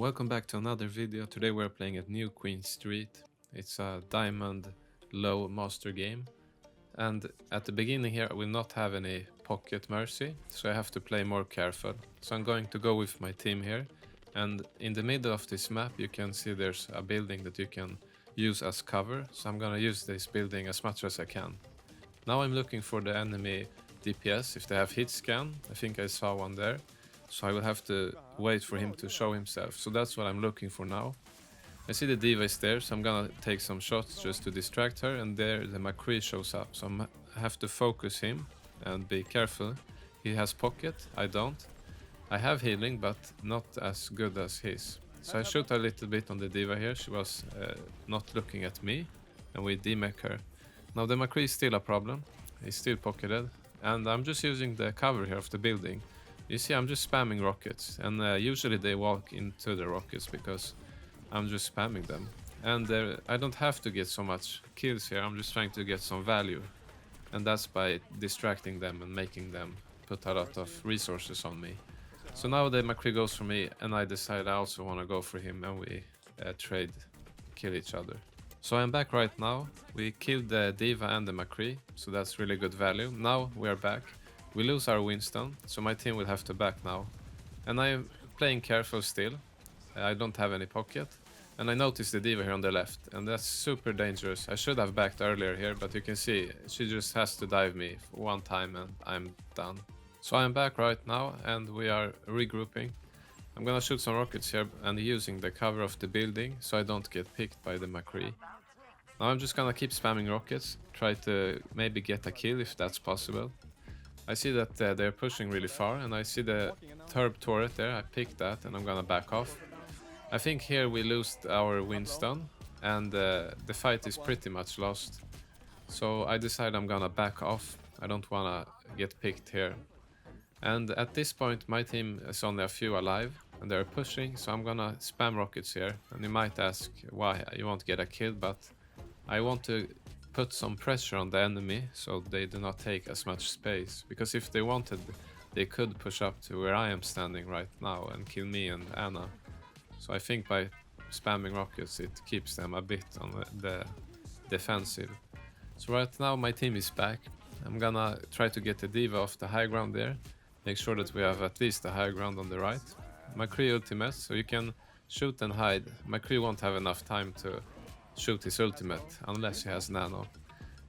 Welcome back to another video. Today we're playing at New Queen Street. It's a diamond low master game. And at the beginning here I will not have any pocket mercy, so I have to play more careful. So I'm going to go with my team here. And in the middle of this map you can see there's a building that you can use as cover. So I'm gonna use this building as much as I can. Now I'm looking for the enemy DPS, if they have hitscan. I think I saw one there. So I will have to wait for him to show himself. So that's what I'm looking for now. I see the diva is there, so I'm gonna take some shots just to distract her. And there the McCree shows up, so I have to focus him and be careful. He has pocket, I don't. I have healing, but not as good as his. So I shoot a little bit on the diva here. She was not looking at me, and we demech her. Now the McCree is still a problem. He's still pocketed, and I'm just using the cover here of the building. You see, I'm just spamming rockets, and usually they walk into the rockets because I'm just spamming them. And I don't have to get so much kills here, I'm just trying to get some value. And that's by distracting them and making them put a lot of resources on me. So now the McCree goes for me, and I decide I also want to go for him, and we trade, kill each other. So I'm back right now. We killed the diva and the McCree, so that's really good value. Now we are back. We lose our Winston, so my team will have to back now. And I am playing careful still. I don't have any pocket. And I noticed the diva here on the left, and that's super dangerous. I should have backed earlier here, but you can see she just has to dive me one time and I'm done. So I'm back right now, and we are regrouping. I'm gonna shoot some rockets here and using the cover of the building so I don't get picked by the McCree. Now I'm just gonna keep spamming rockets, try to maybe get a kill if that's possible. I see that they're pushing really far, and I see the turb turret there. I picked that, and I'm gonna back off. I think here we lost our Winston, and the fight is pretty much lost. So I decide I'm gonna back off. I don't wanna get picked here. And at this point my team is only a few alive, and they're pushing, so I'm gonna spam rockets here. And you might ask why you won't get a kill, but I want to put some pressure on the enemy so they do not take as much space, because if they wanted they could push up to where I am standing right now and kill me and Anna. So I think by spamming rockets it keeps them a bit on the defensive. So right now my team is back. I'm gonna try to get the diva off the high ground there, make sure that we have at least the high ground on the right. McCree ultimate, so you can shoot and hide. McCree won't have enough time to shoot his ultimate unless he has nano.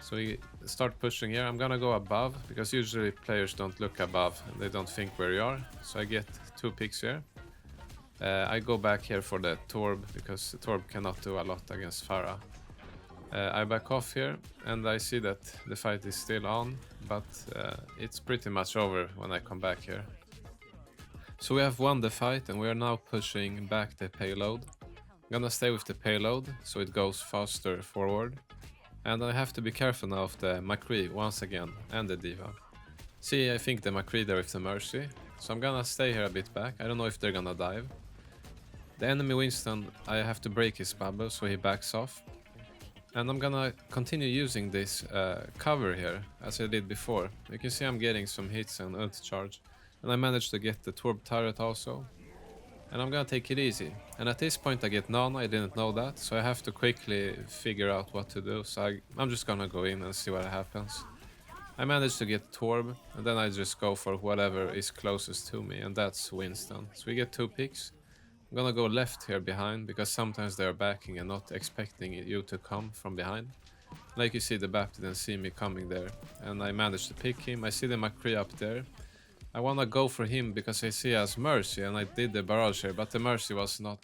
So we start pushing here. I'm gonna go above, because usually players don't look above and they don't think where you are. So I get 2 picks here. I go back here for the Torb, because the Torb cannot do a lot against Pharah. I back off here, and I see that the fight is still on, but it's pretty much over when I come back here. So we have won the fight, and we are now pushing back the payload. I'm gonna stay with the payload so it goes faster forward. And I have to be careful now of the McCree once again, and the diva. See, I think the McCree there with the mercy, so I'm gonna stay here a bit back. I don't know if they're gonna dive. The enemy Winston, I have to break his bubble so he backs off. And I'm gonna continue using this cover here as I did before. You can see I'm getting some hits and ult charge, and I managed to get the Torb turret also. And I'm gonna take it easy. And at this point I get none, I didn't know that, so I have to quickly figure out what to do. So I'm just gonna go in and see what happens. I managed to get Torb, and then I just go for whatever is closest to me, and that's Winston. So we get 2 picks. I'm gonna go left here behind, because sometimes they're backing and not expecting you to come from behind. Like you see, the BAP didn't see me coming there, and I managed to pick him. I see the McCree up there. I wanna go for him because I see he has mercy, and I did the barrage here, but the mercy was not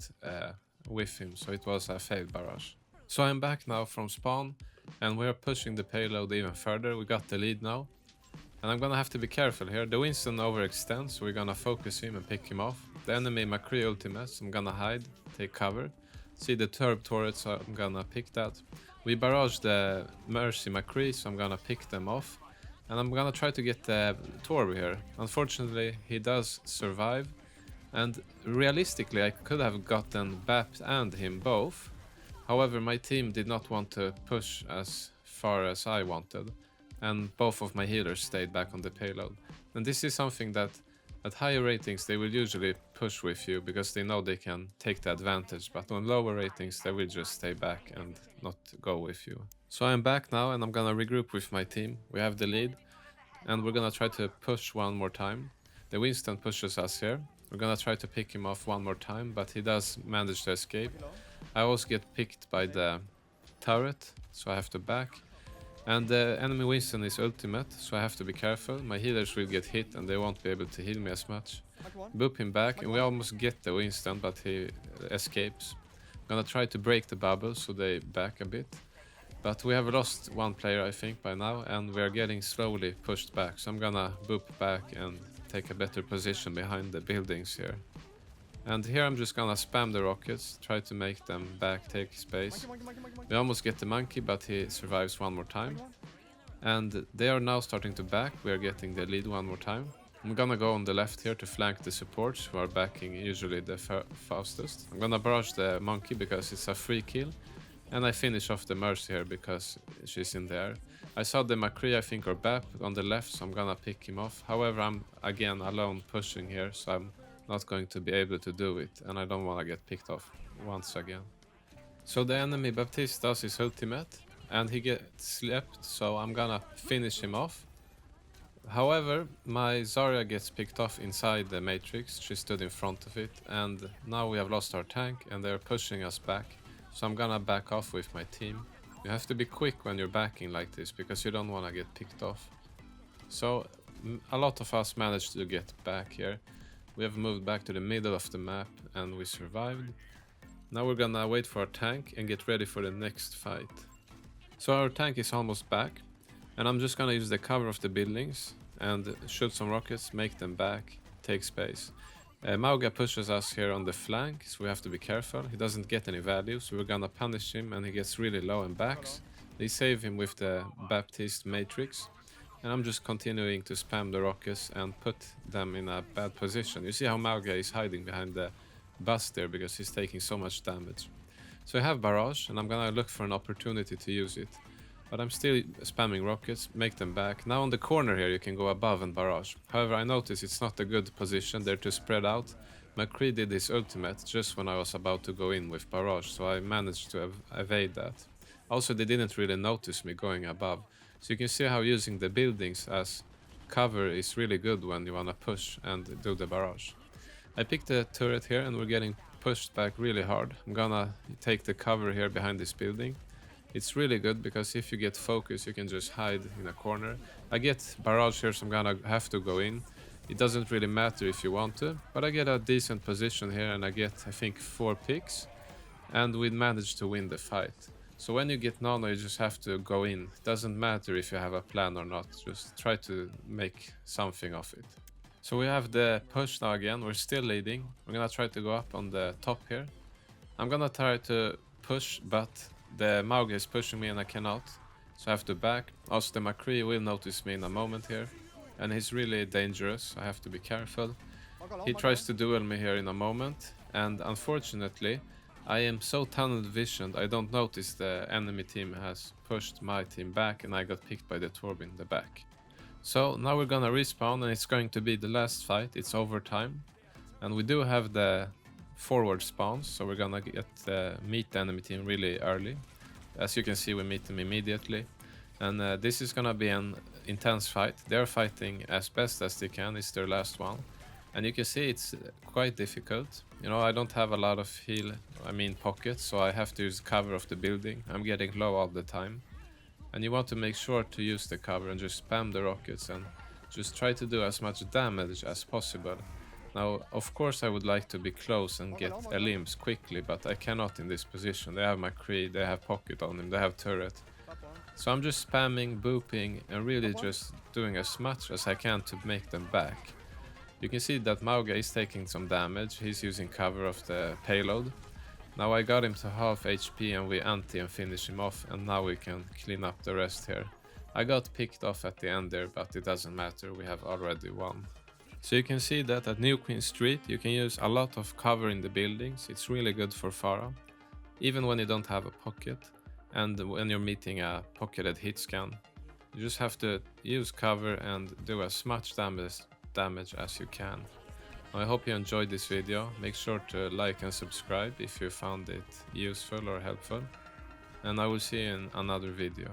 with him, so it was a failed barrage. So I'm back now from spawn, and we're pushing the payload even further. We got the lead now, and I'm gonna have to be careful here. The Winston overextends, so we're gonna focus him and pick him off. The enemy McCree ultimates, I'm gonna hide, take cover. See the turb turret, so I'm gonna pick that. We barrage the mercy McCree, so I'm gonna pick them off. And I'm gonna try to get the Torb here. Unfortunately, he does survive. And realistically, I could have gotten BAP and him both. However, my team did not want to push as far as I wanted. And both of my healers stayed back on the payload. And this is something that At higher ratings they will usually push with you because they know they can take the advantage, but on lower ratings they will just stay back and not go with you. So I'm back now and I'm gonna regroup with my team. We have the lead and we're gonna try to push one more time. The Winston pushes us here. We're gonna try to pick him off one more time, but he does manage to escape. I also get picked by the turret, so I have to back. And the enemy Winston is ultimate, so I have to be careful. My healers will get hit and they won't be able to heal me as much. Boop him back and we almost get the Winston, but he escapes. I'm gonna try to break the bubble so they back a bit. But we have lost one player I think by now and we are getting slowly pushed back. So I'm gonna boop back and take a better position behind the buildings here. And here I'm just gonna spam the rockets, try to make them back take space. We almost get the monkey, but he survives one more time. And they are now starting to back, we are getting the lead one more time. I'm gonna go on the left here to flank the supports who are backing usually the fastest. I'm gonna barrage the monkey because it's a free kill. And I finish off the Mercy here because she's in there. I saw the McCree I think or Bap on the left, so I'm gonna pick him off. However, I'm again alone pushing here, so I'm not going to be able to do it, and I don't want to get picked off once again. So the enemy Baptiste does his ultimate and he gets slept, so I'm gonna finish him off. However, my Zarya gets picked off inside the matrix. She stood in front of it and now we have lost our tank and they're pushing us back, so I'm gonna back off with my team. You have to be quick when you're backing like this because you don't want to get picked off. So a lot of us managed to get back here. We have moved back to the middle of the map and we survived. Now we're gonna wait for our tank and get ready for the next fight. So our tank is almost back and I'm just gonna use the cover of the buildings and shoot some rockets, make them back, take space. Mauga pushes us here on the flank, so we have to be careful. He doesn't get any value, so we're gonna punish him and he gets really low and backs. They save him with the Baptiste Matrix. And I'm just continuing to spam the rockets and put them in a bad position. You see how Mauga is hiding behind the bus there because he's taking so much damage. So I have barrage and I'm gonna look for an opportunity to use it. But I'm still spamming rockets, make them back. Now on the corner here you can go above and barrage. However, I notice it's not a good position, they're too spread out. McCree did his ultimate just when I was about to go in with barrage, so I managed to evade that. Also, they didn't really notice me going above. So you can see how using the buildings as cover is really good when you wanna push and do the barrage. I picked the turret here and we're getting pushed back really hard. I'm gonna take the cover here behind this building. It's really good because if you get focus you can just hide in a corner. I get barrage here, so I'm gonna have to go in. It doesn't really matter if you want to, but I get a decent position here and I get I think 4 picks and we managed to win the fight. So when you get nano you just have to go in. It doesn't matter if you have a plan or not, just try to make something of it. So we have the push now again, we're still leading. We're gonna try to go up on the top here. I'm gonna try to push, but the Mauga is pushing me and I cannot. So I have to back. Also the McCree will notice me in a moment here. And he's really dangerous, I have to be careful. He tries to duel me here in a moment. And unfortunately, I am so tunnel visioned, I don't notice the enemy team has pushed my team back and I got picked by the Torb in the back. So now we're gonna respawn and it's going to be the last fight, it's overtime. And we do have the forward spawns, so we're gonna meet the enemy team really early. As you can see, we meet them immediately. And this is gonna be an intense fight. They're fighting as best as they can, it's their last one. And you can see it's quite difficult. You know, I don't have a lot of pockets, so I have to use cover of the building. I'm getting low all the time. And you want to make sure to use the cover and just spam the rockets and just try to do as much damage as possible. Now, of course I would like to be close and get elims quickly, but I cannot in this position. They have McCree, they have pocket on him, they have turret. So I'm just spamming, booping, and really just doing as much as I can to make them back. You can see that Mauga is taking some damage, he's using cover of the payload. Now I got him to half HP and we anti and finish him off, and now we can clean up the rest here. I got picked off at the end there, but it doesn't matter, we have already won. So you can see that at New Queen Street you can use a lot of cover in the buildings, it's really good for Pharah. Even when you don't have a pocket, and when you're meeting a pocketed hitscan. You just have to use cover and do as much damage damage as you can. I hope you enjoyed this video. Make sure to like and subscribe if you found it useful or helpful. And I will see you in another video.